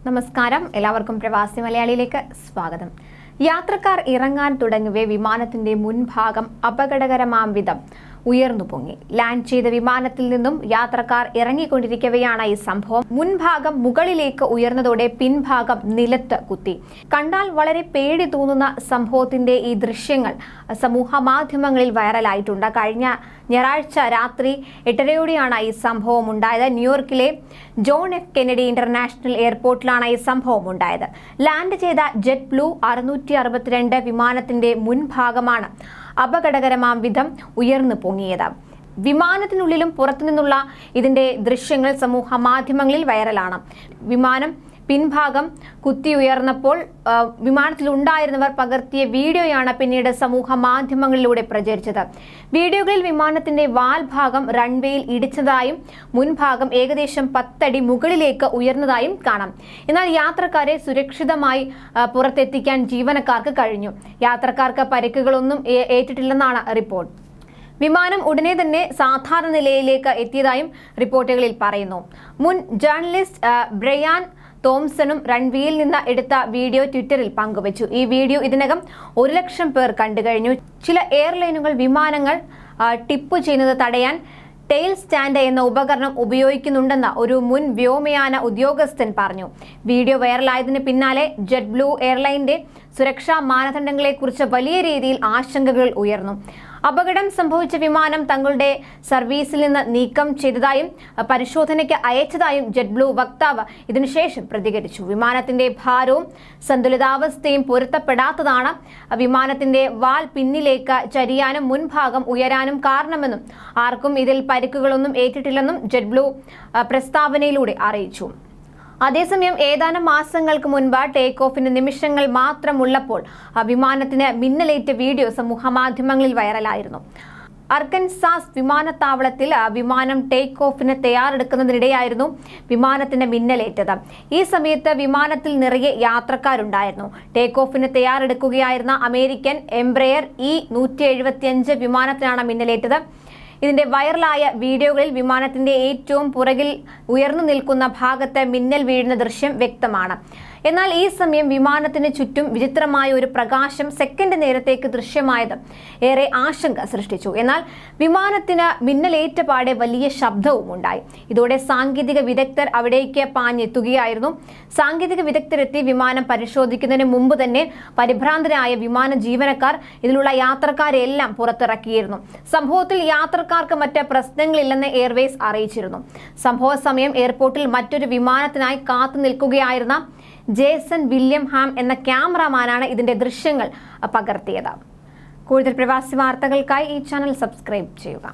നമസ്കാരം, എല്ലാവർക്കും പ്രവാസി മലയാളിയിലേക്ക് സ്വാഗതം. യാത്രക്കാർ ഇറങ്ങാൻ തുടങ്ങവേ വിമാനത്തിന്റെ മുൻഭാഗം അപകടകരമാം വിധം ഉയർന്നു പൊങ്ങി. ലാൻഡ് ചെയ്ത വിമാനത്തിൽ നിന്നും യാത്രക്കാർ ഇറങ്ങിക്കൊണ്ടിരിക്കവെയാണ് ഈ സംഭവം. മുൻഭാഗം മുകളിലേക്ക് ഉയർന്നതോടെ പിൻഭാഗം നിലത്ത് കുത്തി. കണ്ടാൽ വളരെ പേടി തോന്നുന്ന സംഭവത്തിന്റെ ഈ ദൃശ്യങ്ങൾ സമൂഹ മാധ്യമങ്ങളിൽ വൈറലായിട്ടുണ്ട്. കഴിഞ്ഞ ഞായറാഴ്ച രാത്രി 8:30യോടെയാണ് ഈ സംഭവം ഉണ്ടായത്. ന്യൂയോർക്കിലെ ജോൺ എഫ് കെന്നഡി ഇന്റർനാഷണൽ എയർപോർട്ടിലാണ് ഈ സംഭവം ഉണ്ടായത്. ലാൻഡ് ചെയ്ത ജെറ്റ് ബ്ലൂ 662 വിമാനത്തിന്റെ മുൻഭാഗമാണ് അപകടകരമാം വിധം ഉയർന്നു പൊങ്ങിയത്. വിമാനത്തിനുള്ളിലും പുറത്തുനിന്നുള്ള ഇതിന്റെ ദൃശ്യങ്ങൾ സമൂഹ മാധ്യമങ്ങളിൽ വൈറലാണ്. വിമാനം പിൻഭാഗം കുത്തി ഉയർന്നപ്പോൾ വിമാനത്തിലുണ്ടായിരുന്നവർ പകർത്തിയ വീഡിയോയാണ് പിന്നീട് സമൂഹ മാധ്യമങ്ങളിലൂടെ പ്രചരിച്ചത്. വീഡിയോകളിൽ വിമാനത്തിന്റെ വാൽ ഭാഗം റൺവേയിൽ ഇടിച്ചതായും മുൻഭാഗം ഏകദേശം 10 അടി മുകളിലേക്ക് ഉയർന്നതായും കാണാം. എന്നാൽ യാത്രക്കാരെ സുരക്ഷിതമായി പുറത്തെത്തിക്കാൻ ജീവനക്കാർക്ക് കഴിഞ്ഞു. യാത്രക്കാർക്ക് പരിക്കുകളൊന്നും ഏറ്റിട്ടില്ലെന്നാണ് റിപ്പോർട്ട്. വിമാനം ഉടനെ തന്നെ സാധാരണ നിലയിലേക്ക് എത്തിയതായും റിപ്പോർട്ടുകളിൽ പറയുന്നു. മുൻ ജേർണലിസ്റ്റ് ബ്രയാൻ തോംസണും റൺവേയിൽ നിന്ന് എടുത്ത വീഡിയോ ട്വിറ്ററിൽ പങ്കുവച്ചു. ഈ വീഡിയോ ഇതിനകം 1 ലക്ഷം പേർ കണ്ടു കഴിഞ്ഞു. ചില എയർലൈനുകൾ വിമാനങ്ങൾ ടിപ്പ് ചെയ്യുന്നത് തടയാൻ ടെയിൽ സ്റ്റാൻഡ് എന്ന ഉപകരണം ഉപയോഗിക്കുന്നുണ്ടെന്ന് ഒരു മുൻ വ്യോമയാന ഉദ്യോഗസ്ഥൻ പറഞ്ഞു. വീഡിയോ വൈറലായതിന് പിന്നാലെ ജെറ്റ് ബ്ലൂ എയർലൈനിന്റെ സുരക്ഷാ മാനദണ്ഡങ്ങളെക്കുറിച്ച് വലിയ രീതിയിൽ ആശങ്കകൾ ഉയർന്നു. അപകടം സംഭവിച്ച വിമാനം തങ്ങളുടെ സർവീസിൽ നിന്ന് നീക്കം ചെയ്തതായും പരിശോധനയ്ക്ക് അയച്ചതായും ജെറ്റ് ബ്ലൂ വക്താവ് ഇതിനുശേഷം പ്രതികരിച്ചു. വിമാനത്തിന്റെ ഭാരവും സന്തുലിതാവസ്ഥയും പൊരുത്തപ്പെടാത്തതാണ് വിമാനത്തിന്റെ വാൽ പിന്നിലേക്ക് ചരിയാനും മുൻഭാഗം ഉയരാനും കാരണമെന്നും ആർക്കും ഇതിൽ പരിക്കുകളൊന്നും ഏറ്റിട്ടില്ലെന്നും ജെറ്റ് ബ്ലൂ പ്രസ്താവനയിലൂടെ അറിയിച്ചു. അതേസമയം ഏതാനും മാസങ്ങൾക്ക് മുൻപ് ടേക്ക് ഓഫിന് നിമിഷങ്ങൾ മാത്രമുള്ളപ്പോൾ വിമാനത്തിന് മിന്നലേറ്റ വീഡിയോ സമൂഹ മാധ്യമങ്ങളിൽ വൈറലായിരുന്നു. അർക്കൻസാസ് വിമാനത്താവളത്തിൽ വിമാനം ടേക്ക് ഓഫിന് തയ്യാറെടുക്കുന്നതിനിടെയായിരുന്നു വിമാനത്തിന് മിന്നലേറ്റത്. ഈ സമയത്ത് വിമാനത്തിൽ നിറയെ യാത്രക്കാരുണ്ടായിരുന്നു. ടേക്ക് ഓഫിന് തയ്യാറെടുക്കുകയായിരുന്ന അമേരിക്കൻ എംബ്രയർ E175 വിമാനത്തിനാണ് മിന്നലേറ്റത്. ഇതിന്റെ വൈറലായ വീഡിയോകളിൽ വിമാനത്തിന്റെ ഏറ്റവും പുറകിൽ ഉയർന്നു നിൽക്കുന്ന ഭാഗത്ത് മിന്നൽ വീഴുന്ന ദൃശ്യം വ്യക്തമാണ്. എന്നാൽ ഈ സമയം വിമാനത്തിന് ചുറ്റും വിചിത്രമായ ഒരു പ്രകാശം സെക്കൻഡ് നേരത്തേക്ക് ദൃശ്യമായത് ഏറെ ആശങ്ക സൃഷ്ടിച്ചു. എന്നാൽ വിമാനത്തിന് മിന്നലേറ്റ പാടെ വലിയ ശബ്ദവും ഉണ്ടായി. ഇതോടെ സാങ്കേതിക വിദഗ്ധർ അവിടേക്ക് പാഞ്ഞെത്തുകയായിരുന്നു. സാങ്കേതിക വിദഗ്ധരെത്തി വിമാനം പരിശോധിക്കുന്നതിന് മുമ്പ് തന്നെ പരിഭ്രാന്തരായ വിമാന ജീവനക്കാർ ഇതിലുള്ള യാത്രക്കാരെല്ലാം പുറത്തിറക്കിയിരുന്നു. സംഭവത്തിൽ യാത്രക്കാർക്ക് മറ്റ് പ്രശ്നങ്ങളില്ലെന്ന് എയർവേസ് അറിയിച്ചിരുന്നു. സംഭവ സമയം എയർപോർട്ടിൽ മറ്റൊരു വിമാനത്തിനായി കാത്തു നിൽക്കുകയായിരുന്ന ജേസൺ വില്യം ഹാം എന്ന ക്യാമറാമാനാണ് ഇതിന്റെ ദൃശ്യങ്ങൾ പകർത്തിയത്. കൂടുതൽ പ്രവാസി വാർത്തകൾക്കായി ഈ ചാനൽ സബ്സ്ക്രൈബ് ചെയ്യുക.